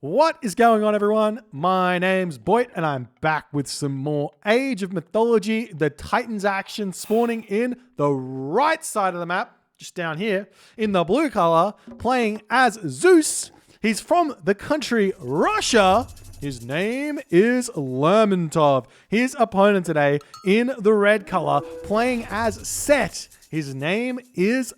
What is going on, everyone? My name's Boit, and I'm back with some more Age of Mythology. The Titans action spawning in the right side of the map, just down here, in the blue color, playing as Zeus. He's from the country Russia. His name is Lermontov. His opponent today, in the red color, playing as Set. His name is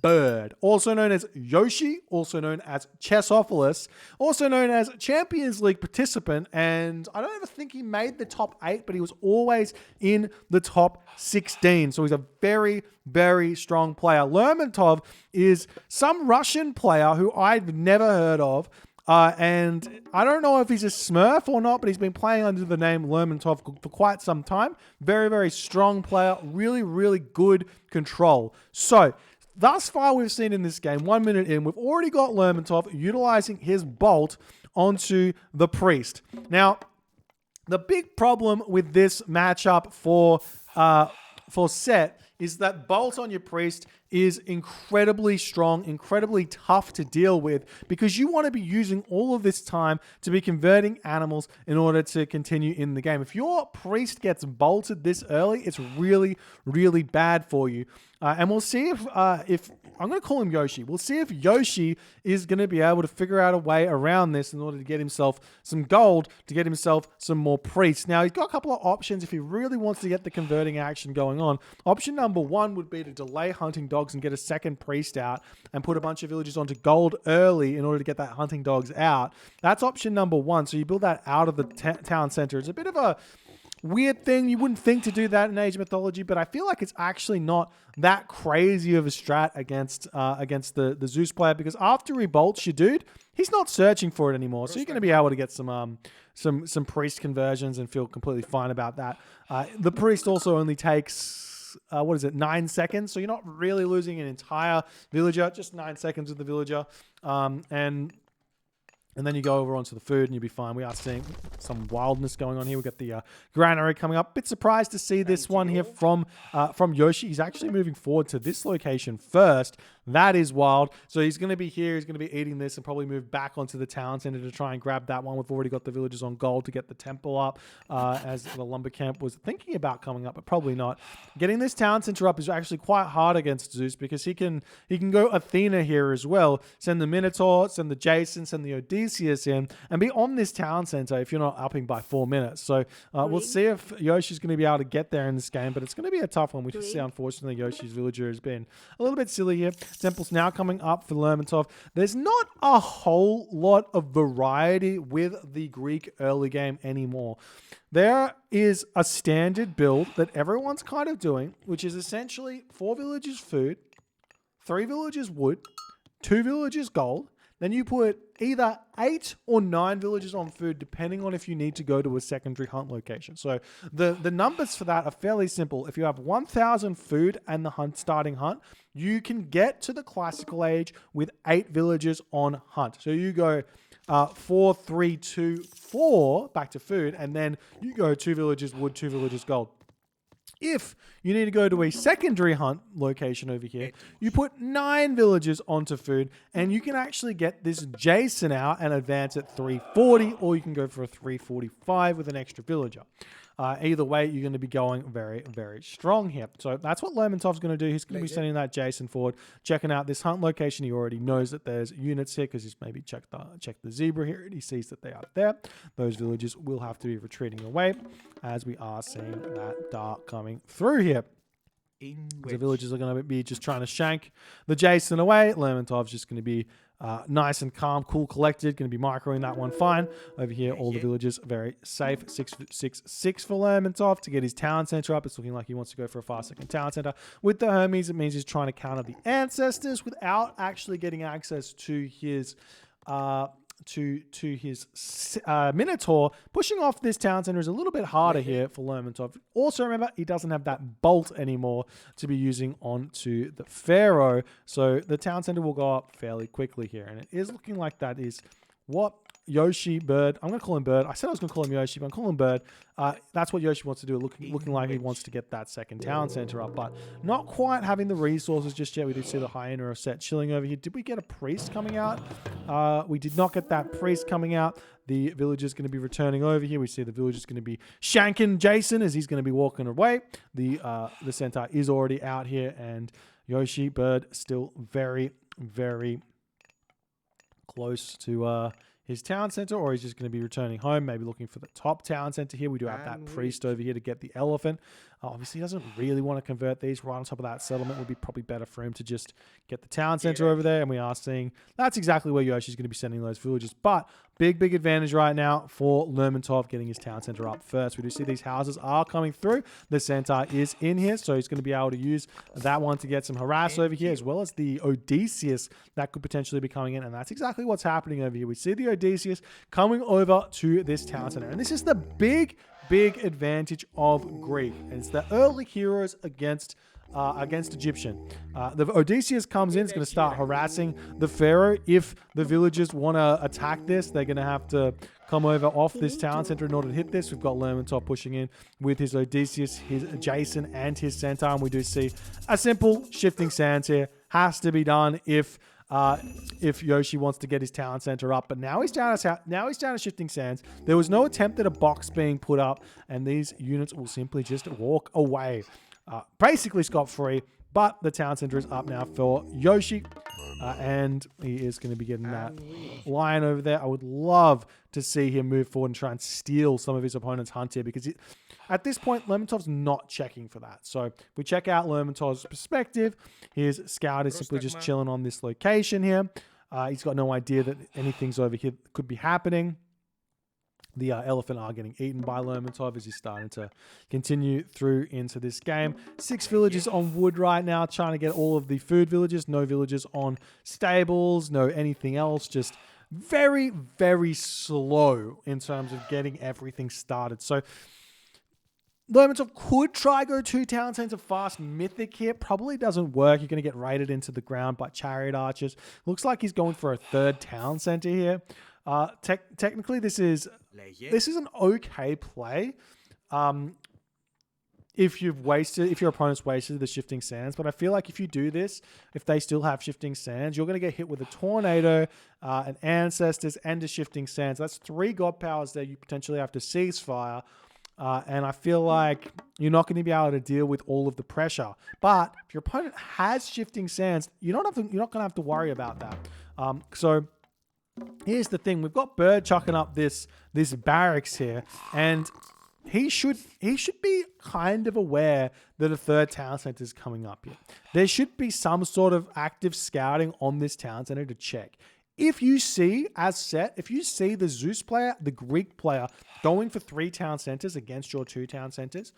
Bird, also known as Yoshi, also known as Chessophilus, also known as Champions League participant, and I don't ever think he made the top 8, but he was always in the top 16, so he's a very, very strong player. Lermontov is some Russian player who I've never heard of, and I don't know if he's a Smurf or not, but he's been playing under the name Lermontov for quite some time. Very, very strong player, really, really good control. So, thus far, we've seen in this game, 1 minute in, we've already got Lermontov utilizing his bolt onto the priest. Now, the big problem with this matchup for Set is that bolt on your priest is incredibly strong, incredibly tough to deal with, because you want to be using all of this time to be converting animals in order to continue in the game. If your priest gets bolted this early, it's really, really bad for you. And we'll see if I'm going to call him Yoshi. We'll see if Yoshi is going to be able to figure out a way around this in order to get himself some gold, to get himself some more priests. Now, he's got a couple of options if he really wants to get the converting action going on. Option number 1 would be to delay hunting dogs and get a second priest out and put a bunch of villagers onto gold early in order to get that hunting dogs out. That's option number 1. So you build that out of the town center. It's a bit of a weird thing. You wouldn't think to do that in Age of Mythology, but I feel like it's actually not that crazy of a strat against the Zeus player, because after he bolts your dude, he's not searching for it anymore. So you're going to be able to get some priest conversions and feel completely fine about that. The priest also only takes 9 seconds, so you're not really losing an entire villager, just 9 seconds with the villager, and then you go over onto the food and you'll be fine. We are seeing some wildness going on here. We've got the granary coming up. Bit surprised to see this one here from Yoshi. He's actually moving forward to this location first. That is wild. So he's going to be here. He's going to be eating this and probably move back onto the town center to try and grab that one. We've already got the villagers on gold to get the temple up, as the lumber camp was thinking about coming up, but probably not. Getting this town center up is actually quite hard against Zeus, because he can go Athena here as well. Send the Minotaur, send the Jason, send the Odysseus in, and be on this town center if you're not upping by 4 minutes. So we'll see if Yoshi's going to be able to get there in this game, but it's going to be a tough one. We just see, unfortunately, Yoshi's villager has been a little bit silly here. Temple's now coming up for Lermontov. There's not a whole lot of variety with the Greek early game anymore. There is a standard build that everyone's kind of doing, which is essentially 4 villagers food, 3 villagers wood, 2 villagers gold. Then you put either 8 or 9 villagers on food, depending on if you need to go to a secondary hunt location. So the numbers for that are fairly simple. If you have 1,000 food and the starting hunt, you can get to the classical age with 8 villagers on hunt. So you go 4, 3, 2, 4 back to food, and then you go 2 villagers wood, 2 villagers gold. If you need to go to a secondary hunt location over here, you put 9 villagers onto food, and you can actually get this Jason out and advance at 340, or you can go for a 345 with an extra villager. Either way, you're going to be going very, very strong here. So that's what Lermontov's going to do. He's going to be sending that Jason forward, checking out this hunt location. He already knows that there's units here because he's maybe checked the zebra here, and he sees that they are there. Those villagers will have to be retreating away, as we are seeing that dart coming through here. The villagers are going to be just trying to shank the Jason away. Lermontov's just going to be nice and calm, cool, collected. Going to be microing that one fine. Over here, all the villagers very safe. 6 for Lermontov to get his town center up. It's looking like he wants to go for a fast second town center. With the Hermes, it means he's trying to counter the ancestors without actually getting access to his Minotaur. Pushing off this town center is a little bit harder here for Lermontov. Also, remember, he doesn't have that bolt anymore to be using onto the Pharaoh, so the town center will go up fairly quickly here, and it is looking like that is what Yoshi, Bird. I'm going to call him Bird. I said I was going to call him Yoshi, but I'm calling him Bird. That's what Yoshi wants to do, looking like he wants to get that second town center up, but not quite having the resources just yet. We do see the hyena set chilling over here. Did we get a priest coming out? We did not get that priest coming out. The villager's going to be returning over here. We see the villager's going to be shanking Jason as he's going to be walking away. The centaur is already out here, and Yoshi, Bird, still very, very close to his town center, or he's just going to be returning home, maybe looking for the top town center here. We do have that priest over here to get the elephant. Obviously, he doesn't really want to convert these. Right on top of that settlement would be probably better for him to just get the town center over there. And we are seeing that's exactly where Yoshi's going to be sending those villagers. But big advantage right now for Lermontov getting his town center up first. We do see these houses are coming through. The centaur is in here, so he's going to be able to use that one to get some harass over here, as well as the Odysseus that could potentially be coming in. And that's exactly what's happening over here. We see the Odysseus coming over to this town center. And this is the big advantage of Greek. And it's the early heroes against Egyptian. The Odysseus comes in, it's going to start harassing the pharaoh. If the villagers want to attack this, they're going to have to come over off this town center in order to hit this. We've got Lermontov pushing in with his Odysseus, his Jason, and his centaur. And we do see a simple shifting sands here. Has to be done if Yoshi wants to get his town center up. But now he's down to shifting sands. There was no attempt at a box being put up, and these units will simply just walk away. Basically scot-free, but the town center is up now for Yoshi, and he is going to be getting that lion over there. I would love to see him move forward and try and steal some of his opponent's hunt here, because at this point, Lermontov's not checking for that. So if we check out Lermontov's perspective, his scout is simply just chilling on this location here. He's got no idea that anything's over here could be happening. The elephant are getting eaten by Lermontov as he's starting to continue through into this game. 6 villagers on wood right now, trying to get all of the food villagers. No villagers on stables, no anything else. Just very, very slow in terms of getting everything started. So Lermontov could try go 2 town center fast mythic here. Probably doesn't work. You're going to get raided into the ground by chariot archers. Looks like he's going for a 3rd town center here. Technically, this is an okay play. If your opponent's wasted the shifting sands, but I feel like if you do this, if they still have shifting sands, you're going to get hit with a tornado, an ancestors, and a shifting sands. That's 3 god powers there. You potentially have to ceasefire. And I feel like you're not going to be able to deal with all of the pressure. But if your opponent has shifting sands, you're not going to have to worry about that. So here's the thing: we've got Bird chucking up this barracks here, and he should be kind of aware that a 3rd town center is coming up here. There should be some sort of active scouting on this town center to check. If you see, the Zeus player, the Greek player, going for 3 town centers against your 2 town centers,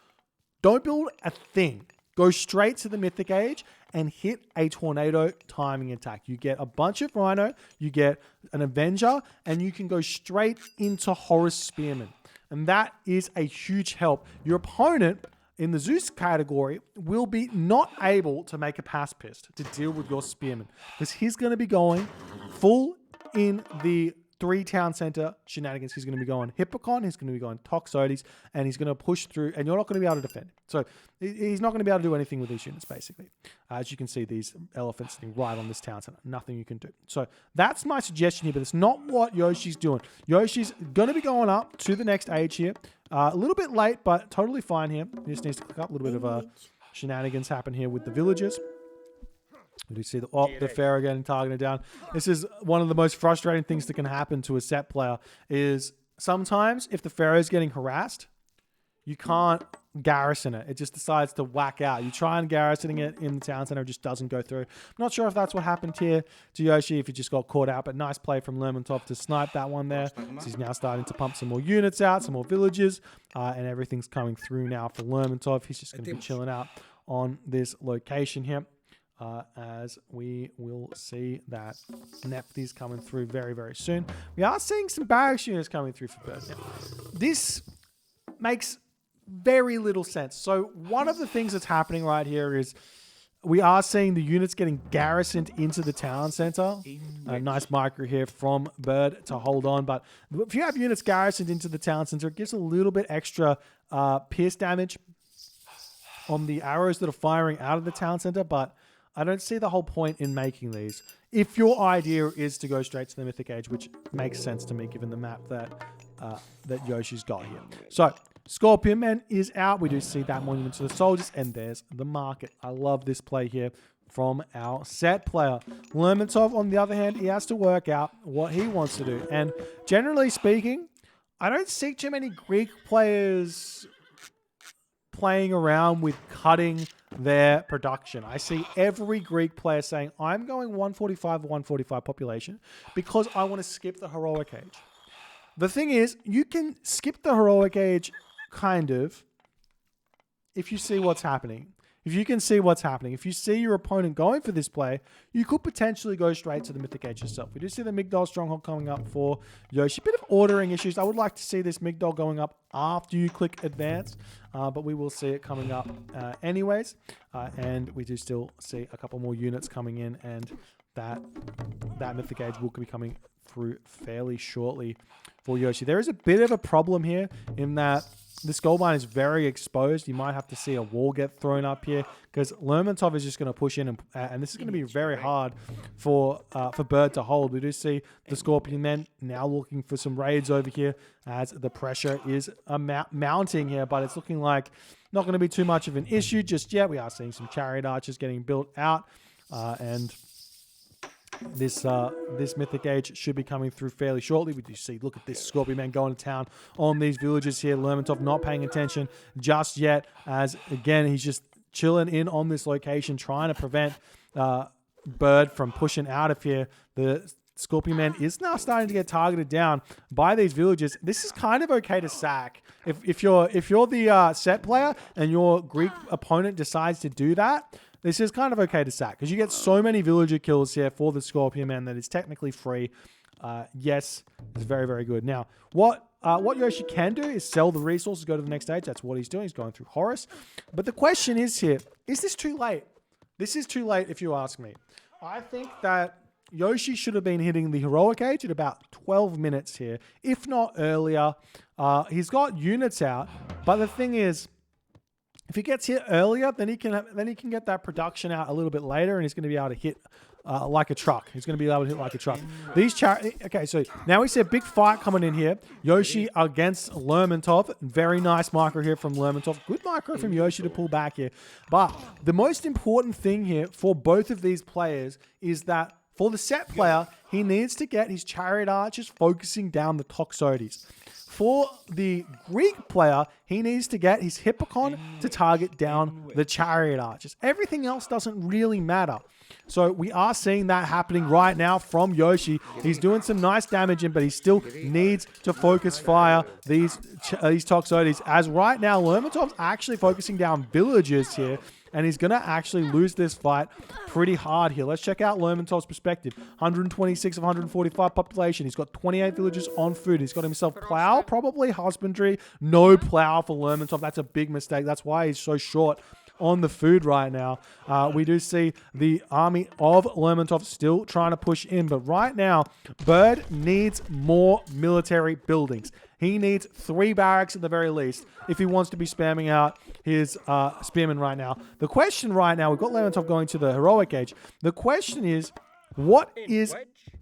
don't build a thing. Go straight to the Mythic Age and hit a tornado timing attack. You get a bunch of Rhino, you get an Avenger, and you can go straight into Horus Spearman. And that is a huge help. Your opponent in the Zeus category will be not able to make a pass pist to deal with your Spearman, because he's going to be going full in the 3 town center shenanigans. He's going to be going Hippocon, he's going to be going Toxotes, and he's going to push through, and you're not going to be able to defend. So he's not going to be able to do anything with these units, basically. As you can see, these elephants sitting right on this town center. Nothing you can do. So that's my suggestion here, but it's not what Yoshi's doing. Yoshi's going to be going up to the next age here. A little bit late, but totally fine here. He just needs to click up. A little bit of shenanigans happen here with the villagers. We do see the pharaoh getting targeted down. This is one of the most frustrating things that can happen to a set player, is sometimes if the pharaoh is getting harassed, you can't garrison it. It just decides to whack out. You try and garrisoning it in the town center, it just doesn't go through. I'm not sure if that's what happened here to Yoshi, if he just got caught out, but nice play from Lermontov to snipe that one there. So he's now starting to pump some more units out, some more villagers, and everything's coming through now for Lermontov. He's just going to be chilling out on this location here. As we will see that Nephthys coming through very, very soon. We are seeing some barracks units coming through for Bird. Now, this makes very little sense. So one of the things that's happening right here is We are seeing the units getting garrisoned into the town center. A nice micro here from Bird to hold on. But if you have units garrisoned into the town center, it gives a little bit extra pierce damage on the arrows that are firing out of the town center. But I don't see the whole point in making these. If your idea is to go straight to the Mythic Age, which makes sense to me given the map that Yoshi's got here. So, Scorpion Man is out. We do see that monument to the soldiers, and there's the market. I love this play here from our set player. Lermontov, on the other hand, he has to work out what he wants to do. And generally speaking, I don't see too many Greek players playing around with cutting their production. I see every Greek player saying, I'm going 145 or 145 population because I want to skip the heroic age. The thing is, you can skip the heroic age kind of if you see what's happening. If you can see what's happening, if you see your opponent going for this play, you could potentially go straight to the Mythic Age yourself. We do see the Migdol Stronghold coming up for Yoshi. Bit of ordering issues. I would like to see this Migdol going up after you click Advance, but we will see it coming up anyways. And we do still see a couple more units coming in, and that Mythic Age will be coming through fairly shortly for Yoshi. There is a bit of a problem here in that this gold mine is very exposed. You might have to see a wall get thrown up here because Lermontov is just going to push in, and this is going to be very hard for Bird to hold. We do see the Scorpion Men now looking for some raids over here as the pressure is mounting here, but it's looking like not going to be too much of an issue just yet. We are seeing some chariot archers getting built out, and this Mythic Age should be coming through fairly shortly. We do see, look at this Scorpion Man going to town on these villages here. Lermontov not paying attention just yet, as again, he's just chilling in on this location, trying to prevent Bird from pushing out of here. The Scorpion Man is now starting to get targeted down by these villages. This is kind of okay to sack. If you're the set player and your Greek opponent decides to do that, this is kind of okay to sack because you get so many villager kills here for the Scorpion Man that is technically free. Yes, it's very, very good. Now, what Yoshi can do is sell the resources, go to the next stage. That's what he's doing. He's going through Horus. But the question is here, is this too late? This is too late if you ask me. I think that Yoshi should have been hitting the heroic age at about 12 minutes here, if not earlier. He's got units out, but the thing is, if he gets hit earlier, then he can get that production out a little bit later, and he's going to be able to hit like a truck. He's going to be able to hit like a truck. Okay, so now we see a big fight coming in here. Yoshi against Lermontov. Very nice micro here from Lermontov. Good micro from Yoshi to pull back here. But the most important thing here for both of these players is that for the set player, he needs to get his chariot archers focusing down the Toxotes. For the Greek player, he needs to get his Hippocon to target down the chariot archers. Everything else doesn't really matter. So we are seeing that happening right now from Yoshi. He's doing some nice damage in, but he still needs to focus fire these Toxotes. As right now, Lermontov's actually focusing down villagers here, and he's going to actually lose this fight pretty hard here. Let's check out Lermontov's perspective. 126 of 145 population. He's got 28 villagers on food. He's got himself plow, probably husbandry. No plow for Lermontov. That's a big mistake. That's why he's so short on the food right now. We do see the army of Lermontov still trying to push in, but right now, Bird needs more military buildings. He needs 3 barracks at the very least if he wants to be spamming out his spearmen right now. The question right now, we've got Lermontov going to the heroic age. The question is, what is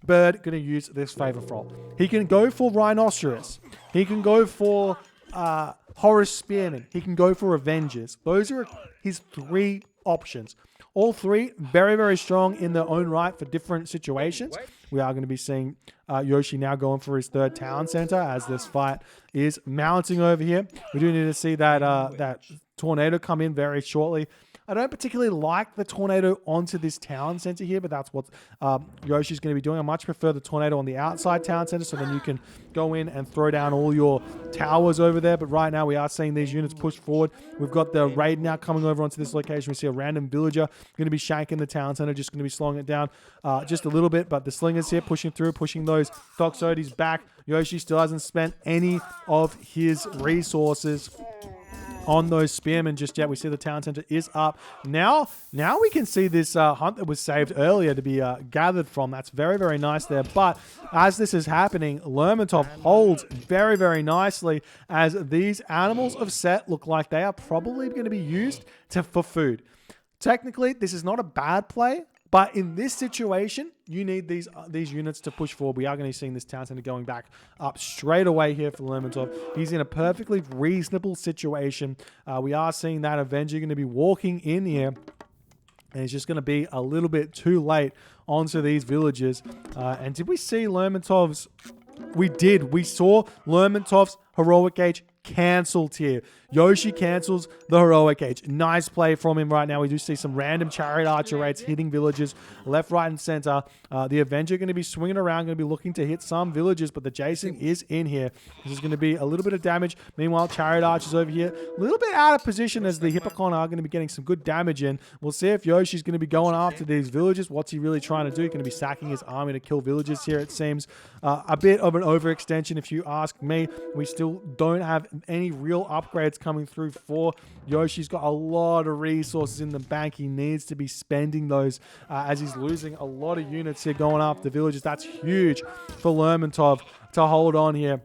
Bird going to use this favor from? He can go for Rhinoceros. He can go for Horus Spearmen. He can go for Avengers. Those are his 3 options. All 3 very, very strong in their own right for different situations. We are going to be seeing Yoshi now going for his 3rd town center as this fight is mounting over here. We do need to see that that tornado come in very shortly. I don't particularly like the tornado onto this town center here, but that's what Yoshi's going to be doing. I much prefer the tornado on the outside town center, so then you can go in and throw down all your towers over there. But right now, we are seeing these units push forward. We've got the raid now coming over onto this location. We see a random villager going to be shanking the town center, just going to be slowing it down just a little bit. But the slingers here pushing through, pushing those Toxotes back. Yoshi still hasn't spent any of his resources on those spearmen just yet. We see the town center is up. Now we can see this hunt that was saved earlier to be gathered from. That's very, very nice there. But as this is happening, Lermontov holds very, very nicely as these animals of Set look like they are probably going to be used for food. Technically, this is not a bad play, but in this situation, you need these units to push forward. We are going to be seeing this town center going back up straight away here for Lermontov. He's in a perfectly reasonable situation. We are seeing that Avenger going to be walking in here, and it's just going to be a little bit too late onto these villages. And did we see Lermontov's? We did. We saw Lermontov's heroic age cancelled here. Yoshi cancels the heroic age. Nice play from him right now. We do see some random chariot archer rates hitting villages left, right, and center. The Avenger going to be swinging around, going to be looking to hit some villages, but the Jason is in here. This is going to be a little bit of damage. Meanwhile, chariot archers over here, a little bit out of position as the Hippocon are going to be getting some good damage in. We'll see if Yoshi's going to be going after these villages. What's he really trying to do? Going to be sacking his army to kill villages here, it seems. A bit of an overextension, if you ask me. We still don't have any real upgrades coming through for Yoshi's got a lot of resources in the bank. He needs to be spending those as he's losing a lot of units here going after villages. That's huge for Lermontov to hold on here.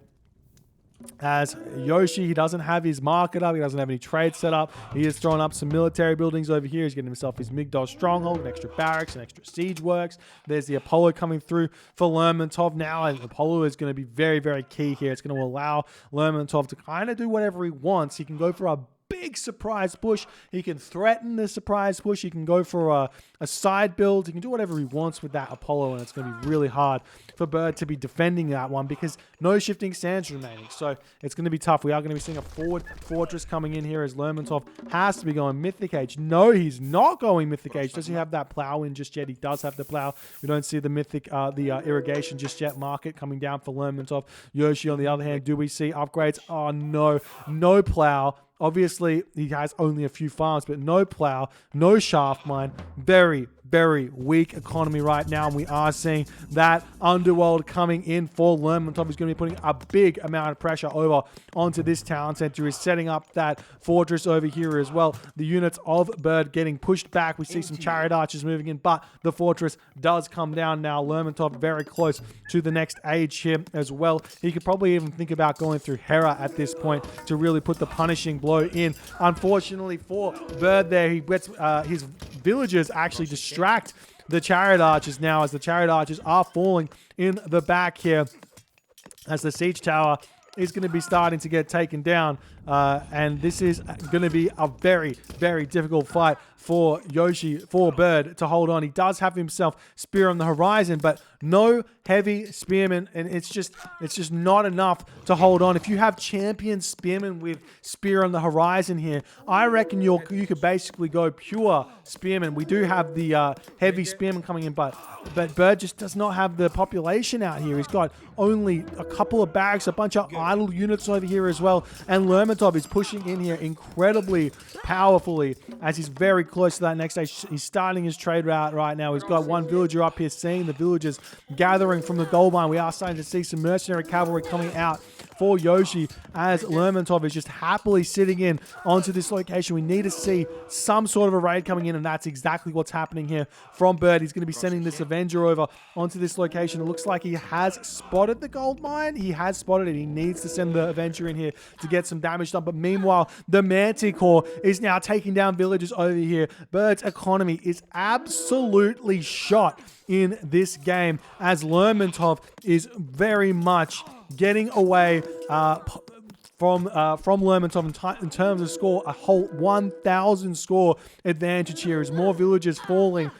As Yoshi, he doesn't have his market up. He doesn't have any trade set up. He is throwing up some military buildings over here. He's getting himself his Migdol stronghold, an extra barracks, an extra siege works. There's the Apollo coming through for Lermontov now. And Apollo is going to be very, very key here. It's going to allow Lermontov to kind of do whatever he wants. He can go for a big surprise push. He can threaten the surprise push. He can go for a side build. He can do whatever he wants with that Apollo, and it's going to be really hard for Bird to be defending that one because no shifting sands remaining. So it's going to be tough. We are going to be seeing a forward fortress coming in here as Lermontov has to be going Mythic Age. No, he's not going Mythic Age. Does he have that plow in just yet? He does have the plow. We don't see the Mythic, irrigation just yet market coming down for Lermontov. Yoshi, on the other hand, do we see upgrades? Oh, no. No plow. Obviously, he has only a few farms, but no plow, no shaft mine. Very, very weak economy right now, and we are seeing that underworld coming in for Lermontov. He's going to be putting a big amount of pressure over onto this town center. He's setting up that fortress over here as well. The units of Bird getting pushed back. We see some chariot archers moving in, but the fortress does come down now. Lermontov very close to the next age here as well. He could probably even think about going through Hera at this point to really put the punishing blow in. Unfortunately for Bird there, he gets his villagers actually distract the chariot archers now as the chariot archers are falling in the back here as the siege tower is going to be starting to get taken down. And this is going to be a very, very difficult fight for Yoshi, for Bird to hold on. He does have himself Spear on the horizon, but no heavy spearmen, and it's just not enough to hold on. If you have champion spearmen with Spear on the horizon here, I reckon you could basically go pure spearmen. We do have the heavy spearmen coming in, but Bird just does not have the population out here. He's got only a couple of barracks, a bunch of idle units over here as well, and Lermontov is pushing in here incredibly powerfully as he's very close to that next stage. He's starting his trade route right now. He's got one villager up here, seeing the villagers gathering from the gold mine. We are starting to see some mercenary cavalry coming out for Yoshi as Lermontov is just happily sitting in onto this location. We need to see some sort of a raid coming in, and that's exactly what's happening here from Bird. He's going to be sending this Avenger over onto this location. It looks like he has spotted the gold mine. He has spotted it. He needs to send the Avenger in here to get some damage done. But meanwhile, the Manticore is now taking down villagers over here. Bird's economy is absolutely shot in this game as Lermontov is very much getting away from Lermontov in terms of score. A whole 1,000 score advantage here as more villagers falling.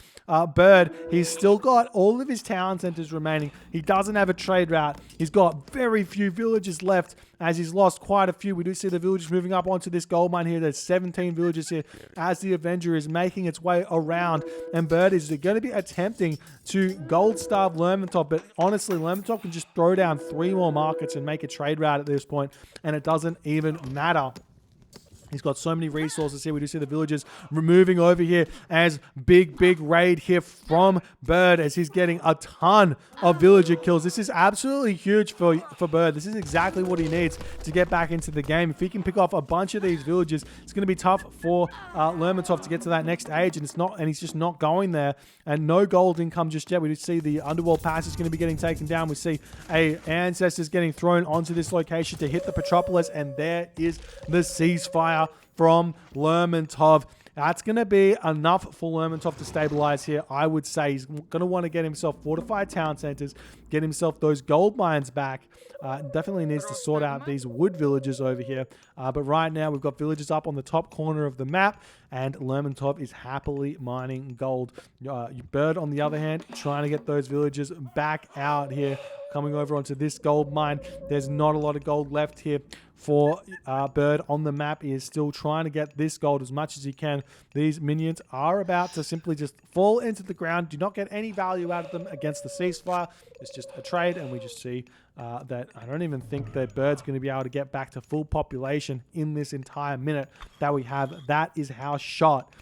Bird, he's still got all of his town centers remaining. He doesn't have a trade route. He's got very few villages left as he's lost quite a few. We do see the villagers moving up onto this gold mine here. There's 17 villages here as the Avenger is making its way around, and Bird is going to be attempting to gold starve Lermontov, but honestly, Lermontov can just throw down 3 more markets and make a trade route at this point, and it doesn't even matter. He's got so many resources here. We do see the villagers moving over here as big raid here from Bird as he's getting a ton of villager kills. This is absolutely huge for Bird. This is exactly what he needs to get back into the game. If he can pick off a bunch of these villagers, it's going to be tough for Lermontov to get to that next age, and he's just not going there. And no gold income just yet. We do see the Underworld Pass is going to be getting taken down. We see Ancestors getting thrown onto this location to hit the Petropolis, and there is the ceasefire from Lermontov. That's going to be enough for Lermontov to stabilize here. I would say he's going to want to get himself fortified town centers, get himself those gold mines back. Definitely needs to sort out these wood villages over here. But right now, we've got villages up on the top corner of the map, and Lermontov is happily mining gold. Bird, on the other hand, trying to get those villagers back out here, coming over onto this gold mine. There's not a lot of gold left here for Bird on the map. He is still trying to get this gold as much as he can. These minions are about to simply just fall into the ground. Do not get any value out of them against the ceasefire. It's just a trade, and we just see that I don't even think that Bird's going to be able to get back to full population in this entire minute that we have. That is how shot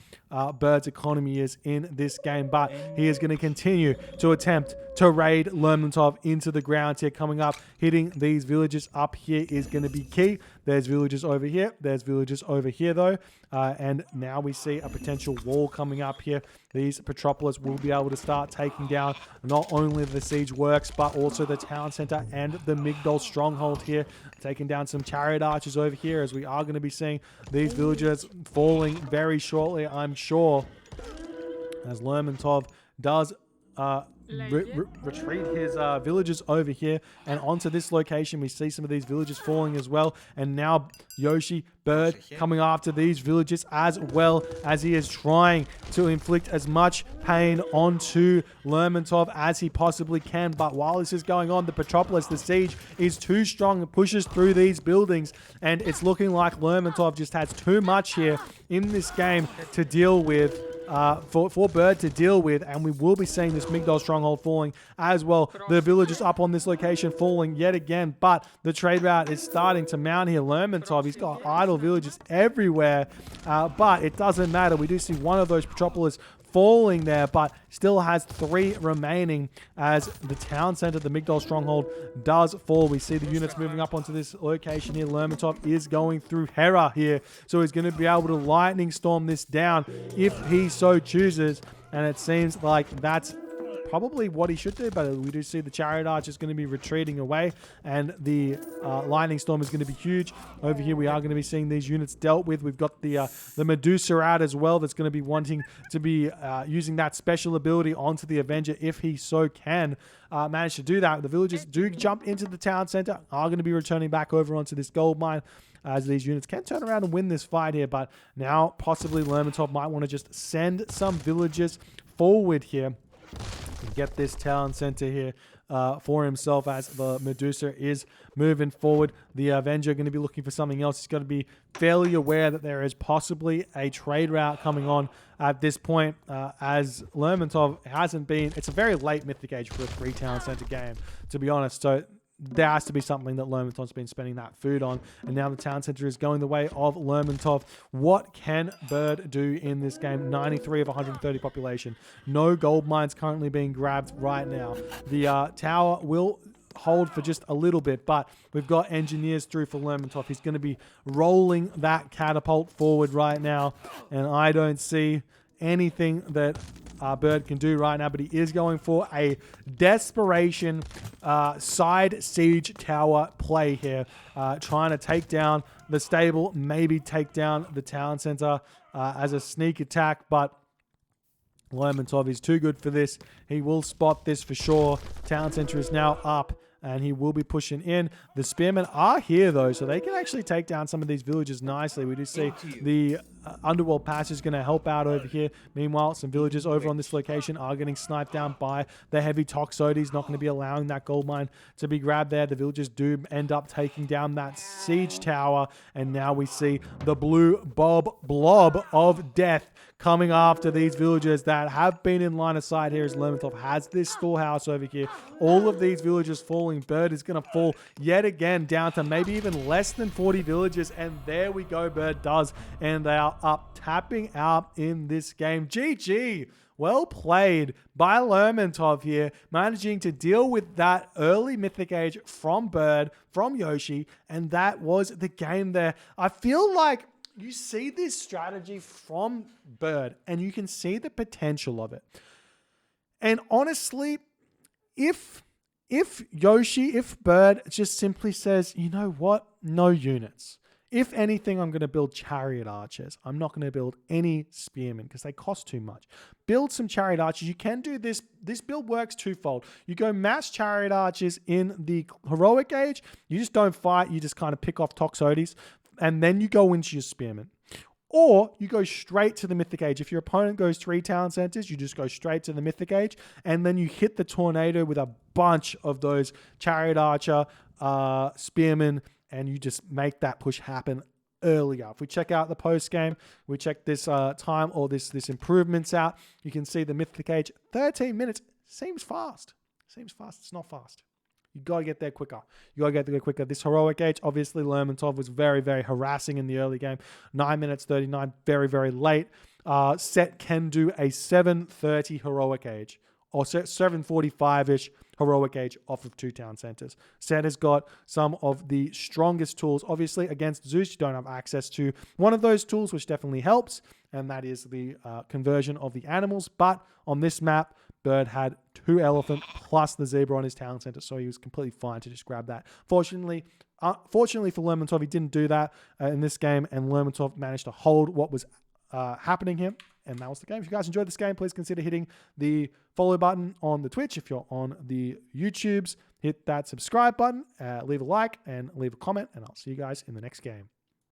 Bird's economy is in this game, but he is going to continue to attempt to raid Lermontov into the ground here. Coming up, hitting these villages up here is going to be key. There's villagers over here. There's villagers over here, though. And now we see a potential wall coming up here. These Petropolis will be able to start taking down not only the siege works, but also the town center and the Migdol stronghold here. Taking down some chariot archers over here, as we are going to be seeing these villagers falling very shortly, I'm sure, as Lermontov does retreat his villagers over here and onto this location. We see some of these villagers falling as well, and now Yoshi, Bird, coming after these villagers as well, as he is trying to inflict as much pain onto Lermontov as he possibly can. But while this is going on, the Petropolis, the siege, is too strong. It pushes through these buildings, and it's looking like Lermontov just has too much here in this game to deal with. For Bird to deal with, and we will be seeing this Migdol stronghold falling as well. The villagers up on this location falling yet again, but the trade route is starting to mount here. Lermontov, he's got idle villagers everywhere, but it doesn't matter. We do see one of those Petropolis falling there, but still has 3 remaining as the town center, the Migdol stronghold, does fall. We see the units moving up onto this location here. Lermontov is going through Hera here, so he's going to be able to lightning storm this down if he so chooses, and it seems like that's probably what he should do, but we do see the chariot arch is going to be retreating away, and the lightning storm is going to be huge. Over here, we are going to be seeing these units dealt with. We've got the Medusa out as well, that's going to be wanting to be using that special ability onto the Avenger if he so can manage to do that. The villagers do jump into the town center, are going to be returning back over onto this gold mine, as these units can turn around and win this fight here. But now possibly Lermontov might want to just send some villagers forward here and get this town center here for himself, as the Medusa is moving forward. The Avenger going to be looking for something else. He's got to be fairly aware that there is possibly a trade route coming on at this point, as Lermontov hasn't been. It's a very late Mythic Age for a 3 town center game, to be honest. So there has to be something that Lermontov's been spending that food on, and now the town center is going the way of Lermontov. What can Bird do in this game? 93 of 130 population. No gold mines currently being grabbed right now. The tower will hold for just a little bit, but we've got engineers through for Lermontov. He's going to be rolling that catapult forward right now, and I don't see anything that Bird can do right now, but he is going for a desperation side siege tower play here, trying to take down the stable, maybe take down the town center as a sneak attack, but Lermontov is too good for this. He will spot this for sure. Town center is now up, and he will be pushing in. The spearmen are here, though, so they can actually take down some of these villages nicely. We do see the Underworld Passage is going to help out over here. Meanwhile, some villagers over on this location are getting sniped down by the heavy Toxotes. Not going to be allowing that gold mine to be grabbed there. The villagers do end up taking down that siege tower. And now we see the blue blob of death coming after these villagers that have been in line of sight here as Lermontov has this storehouse over here. All of these villagers falling. Bird is going to fall yet again down to maybe even less than 40 villagers. And there we go, Bird does. And they are up, tapping out in this game. GG. Well played by Lermontov here, managing to deal with that early Mythic Age from Bird, from Yoshi, and that was the game there. I feel like you see this strategy from Bird, and you can see the potential of it. And honestly, if Bird just simply says, you know what, no units. If anything, I'm going to build chariot archers. I'm not going to build any spearmen because they cost too much. Build some chariot archers. You can do this. This build works twofold. You go mass chariot archers in the heroic age. You just don't fight. You just kind of pick off Toxotes. And then you go into your spearmen. Or you go straight to the Mythic Age. If your opponent goes 3 town centers, you just go straight to the Mythic Age. And then you hit the tornado with a bunch of those chariot archer, spearmen, and you just make that push happen earlier. If we check out the post game, we check this time or this improvements out, you can see the Mythic Age 13 minutes seems fast. Seems fast. It's not fast. You got to get there quicker. You got to get there quicker. This heroic age, obviously Lermontov was very, very harassing in the early game. 9 minutes 39, very, very late. Set can do a 7:30 heroic age or 7:45-ish heroic age off of 2 town centers. Set has got some of the strongest tools. Obviously, against Zeus, you don't have access to one of those tools, which definitely helps, and that is the conversion of the animals. But on this map, Bird had 2 elephant plus the zebra on his town center, so he was completely fine to just grab that. Fortunately for Lermontov, he didn't do that in this game, and Lermontov managed to hold what was happening here. And that was the game. If you guys enjoyed this game, please consider hitting the follow button on the Twitch. If you're on the YouTubes, hit that subscribe button, leave a like, and leave a comment, and I'll see you guys in the next game.